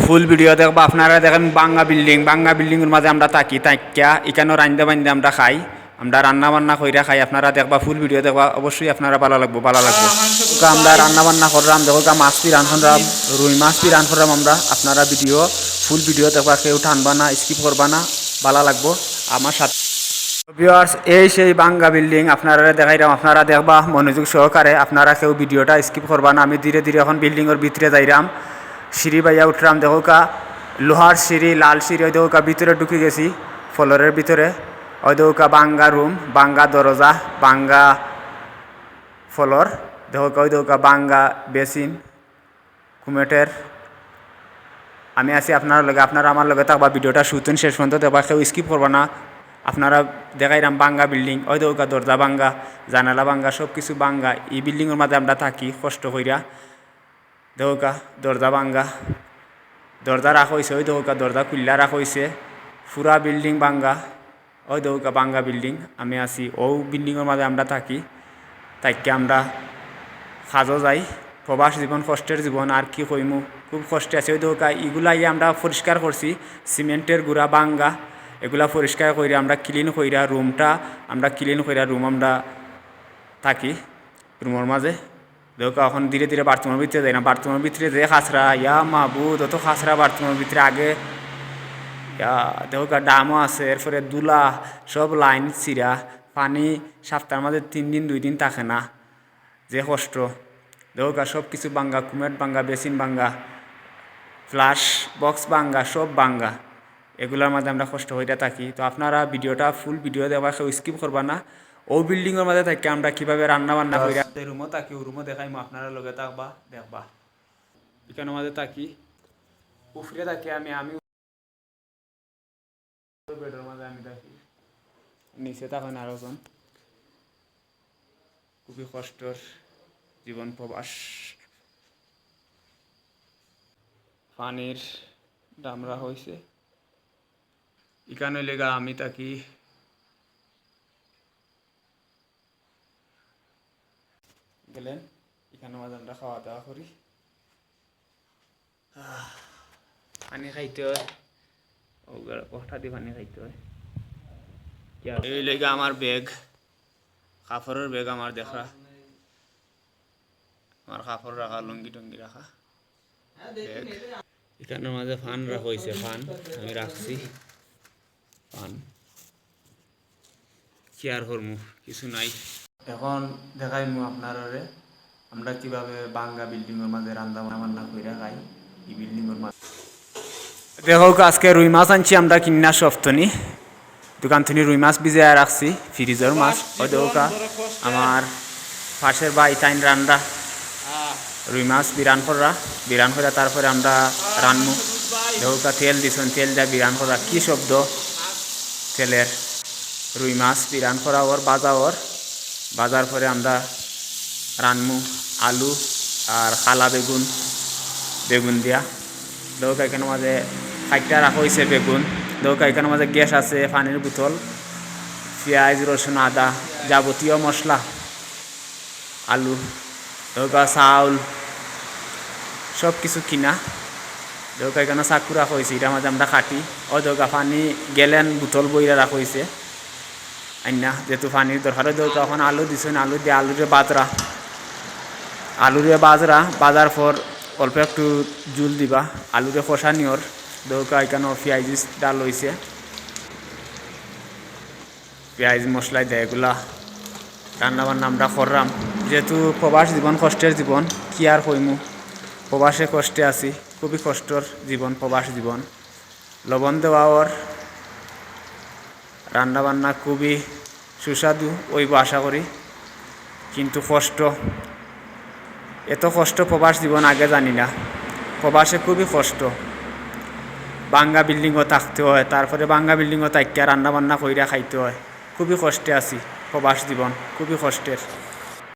full video দেখবা আপনারা দেখেন বাঙ্গা বিল্ডিংয়ের মাঝে আমরা থাকি তাইকা এখানেও রান্দা বান্দা আমরা খাই আমরা রান্না বান্না কইরা খাই আপনারা দেখবা ফুল ভিডিও দেখবা অবশ্যই আপনারা ভালো লাগবো তো আমরা রান্না বান্না করলাম দেখো মাছ পিরান করলাম রুই মাছ পিরান করলাম আমরা আপনারা ফুল ভিডিও দেখবা কেউ টানবা না স্কিপ করবা না ভালো লাগবো আমার সাথে ভিউয়ার্স এই সেই বাঙ্গা বিল্ডিং আপনারা দেখাইলাম আপনারা দেখবা মনোযোগ সহকারে আপনারা কেউ ভিডিওটা স্কিপ করবা না আমি ধীরে ধীরে এখন বিল্ডিংয়ের ভিতরে যাইরাম সিঁড়ি বাইয়া উঠলাম দেখোকা লোহার সিঁড়ি লাল সিঁড়ি ওই দেখোকা ভিতরে ঢুকে গেছি ফ্লোরের ভিতরে ওই দেখোকা বাঙ্গা রুম বাঙ্গা দরজা বাঙ্গা ফ্লোর দেখোকা ওই দেখোকা বাঙ্গা বেসিন কুমেটের আমি আছি আপনার লগে আপনারা আমার লগে থাকবা ভিডিওটা শুতেন শেষ পর্যন্ত দেখবা কেউ স্কিপ করবা না আপনারা দেখাইলাম বাঙ্গা বিল্ডিং ওই দেখোকা দরজা বাঙ্গা জানালা বাঙ্গা সব কিছু বাঙ্গা এই বিল্ডিংয়ের মাঝে আমরা থাকি কষ্ট কইরা দেখোকা দরজা বাঙ্গা দরজা রাখা হয়েছে ওই দেখোকা দরজা খুল্লা রাখা হয়েছে পুরা বিল্ডিং বাঙ্গা ওই দেখোকা বাঙ্গা বিল্ডিং আমি আছি ও বিল্ডিংয়ের মাঝে আমরা থাকি তাইকে আমরা সাজো যাই প্রবাস জীবন কষ্টের জীবন আর কি কইমু খুব কষ্টে আছে ওই দেখোকা এগুলা আমরা পরিষ্কার করছি সিমেন্টের গুঁড়া বাঙ্গা এগুলা পরিষ্কার কইরা আমরা ক্লিন কইরা রুমটা আমরা ক্লিন কইরা রুম আমরা থাকি রুমের মাঝে দেখো এখন ধীরে ধীরে বাথরুমের ভিতরে যাই না বাথরুমের ভিতরে যে খাসরা ইয়া মাহবুদ অত খাসরা বাথরুমের ভিতরে আগে দেখো ডামও আছে এরপরে দুলা সব লাইন চিরা পানি সপ্তাহের মাঝে 3 দিন 2 দিন থাকে না যে কষ্ট দেখো সব কিছু বাঙ্গা কুমেট বাঙ্গা বেসিন বাঙ্গা ফ্লাশ বক্স বাঙ্গা সব বাঙ্গা এগুলোর মাঝে আমরা কষ্ট হইতে থাকি তো আপনারা ভিডিওটা ফুল ভিডিও দেওয়া কেউ স্কিপ করবা না ও বিল্ডিংয়ের মাঝে থাকি আমরা কীভাবে রান্না বান্না করি রুমও থাকি ও রুমও দেখাইমো আপনারা লগে থাকবা দেখবা এখানের মাঝে থাকি উফরে থাকি আমি বেডের মাঝে আমি থাকি নিচে থাকেন আরোজন খুবই কষ্টর জীবন প্রবাস পানির ডামরা হয়েছে এখানে লেগা আমি থাকি গেলেন এখানে মাঝে আমরা খাওয়া দাওয়া করি পানি খাইতে হয় কষ্টা দিয়ে পানি খাইতে হয় এই লেগে আমার ব্যাগ কাপড়ের ব্যাগ আমার দেখা আমার কাপড় রাখা লুঙ্গি টঙ্গি রাখা ব্যাগ এখানের মাঝে ফান রাখা হয়েছে ফান আমি রাখছি ফান কি আর করমু কিছু নাই এখন দেখাইমু আপনারা আমরা কিভাবে বাঙ্গা বিল্ডিংয়ের মাঝে রান্না বান্না কইরা খাই এই বিল্ডিংয়ের মাঝে দেখো আজকে রুই মাছ আনছি আমরা কিনা সপ্তনি দোকান থেকে রুই মাছ ভিজায় রাখছি ফ্রিজের মাছ ওই দেখো আমার পাশের বাই টাইন রান্না রুই মাছ বিরান করা তারপরে আমরা রান্নু দেখো তেল দিছেন তেল দিয়ে বিরান করা কি শব্দ তেলের রুই মাছ বিরান করা ওর বাজার পরে আমরা রানমু আলু আর খালা বেগুন দিয়া দেখো এখানের মাঝে খাইটা রাখা হয়েছে বেগুন দেখো এখানের মাঝে গ্যাস আছে পানির বোতল পেঁয়াজ রসুন আদা যাবতীয় মশলা আলু দেখো চাউল সব কিছু কিনা দেখো এখানে চাকু রাখা হয়েছে এটার মাঝে আমরা খাটি ও দেখো পানি গেলেন বোতল বইরা রাখা হয়েছে আইনা যেহেতু পানির দরকার হয় তখন আলু দিছেন আলু দিয়ে আলুরে বাজার পর অল্প একটু জুল দিবা আলুরে কষা নিওর দৌকা এখানে পেঁয়াজ ডাল হয়েছে পেঁয়াজ মশলাই দেয় এগুলা রান্না বান্না আমরা করলাম যেহেতু প্রবাস জীবন কষ্টের জীবন কি আর কইমু প্রবাসে কষ্টে আছি খুবই কষ্টর জীবন প্রবাস জীবন লবণ দেওয়া ওর রান্না বান্না খুবই সুস্বাদু ওইব আশা করি কিন্তু কষ্ট এত কষ্ট প্রবাস জীবন আগে জানি না প্রবাসে খুবই কষ্ট বাঙ্গা বিল্ডিংও থাকতে হয় তারপরে বাঙ্গা বিল্ডিংও থাকতে রান্না বান্না কইরা খাইতে হয় খুবই কষ্টে আছি প্রবাস জীবন খুবই কষ্টের